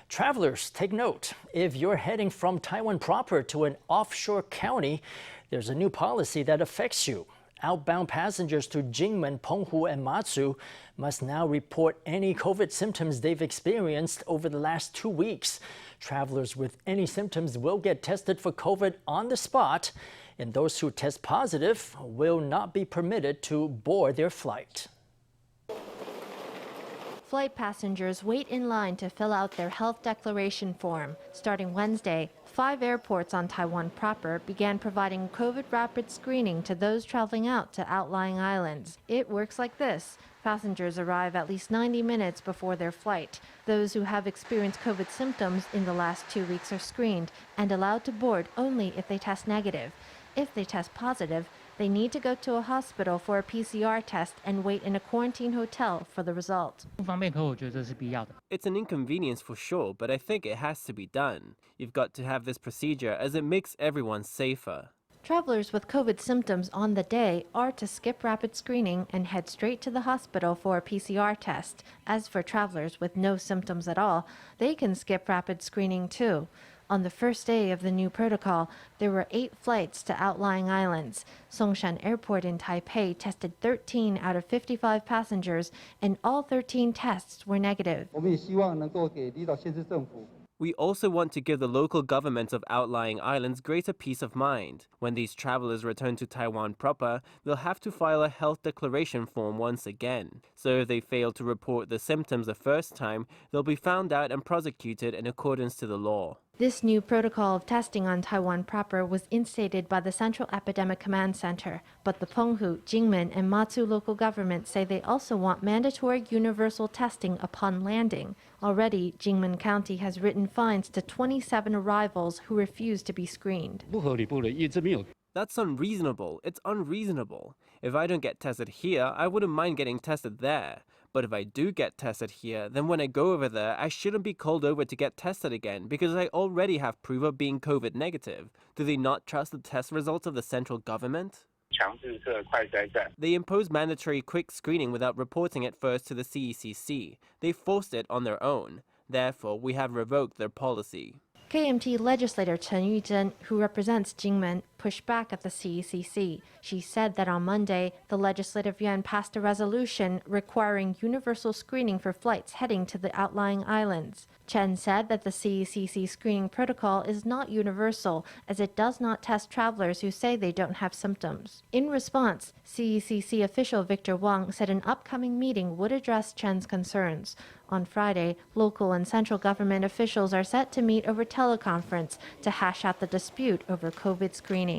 Travelers, take note. If you're heading from Taiwan proper to an offshore county, there's a new policy that affects you. Outbound passengers to Kinmen, Penghu, and Matsu must now report any COVID symptoms they've experienced over the last 2 weeks. Travelers with any symptoms will get tested for COVID on the spot, and those who test positive will not be permitted to board their flight. Flight passengers wait in line to fill out their health declaration form. Starting Wednesday, 5 airports on Taiwan proper began providing COVID rapid screening to those traveling out to outlying islands. It works like this. Passengers arrive at least 90 minutes before their flight. Those who have experienced COVID symptoms in the last 2 weeks are screened and allowed to board only if they test negative. If they test positive, they need to go to a hospital for a PCR test and wait in a quarantine hotel for the result. It's an inconvenience for sure, but I think it has to be done. You've got to have this procedure as it makes everyone safer. Travelers with COVID symptoms on the day are to skip rapid screening and head straight to the hospital for a PCR test. As for travelers with no symptoms at all, they can skip rapid screening too. On the first day of the new protocol, there were 8 flights to outlying islands. Songshan Airport in Taipei tested 13 out of 55 passengers, and all 13 tests were negative. We also want to give the local governments of outlying islands greater peace of mind. When these travelers return to Taiwan proper, they'll have to file a health declaration form once again. So if they fail to report the symptoms the first time, they'll be found out and prosecuted in accordance to the law. This new protocol of testing on Taiwan proper was instated by the Central Epidemic Command Center, but the Penghu, Kinmen, and Matsu local governments say they also want mandatory universal testing upon landing. Already, Kinmen County has written fines to 27 arrivals who refuse to be screened. That's unreasonable. It's unreasonable. If I don't get tested here, I wouldn't mind getting tested there. But if I do get tested here, then when I go over there, I shouldn't be called over to get tested again because I already have proof of being COVID negative. Do they not trust the test results of the central government? They imposed mandatory quick screening without reporting it first to the CECC. They forced it on their own. Therefore, we have revoked their policy. KMT legislator Chen Yuzhen, who represents Kinmen, pushed back at the CECC. She said that on Monday, the Legislative Yuan passed a resolution requiring universal screening for flights heading to the outlying islands. Chen said that the CECC screening protocol is not universal, as it does not test travelers who say they don't have symptoms. In response, CECC official Victor Wang said an upcoming meeting would address Chen's concerns. On Friday, local and central government officials are set to meet over teleconference to hash out the dispute over COVID screening.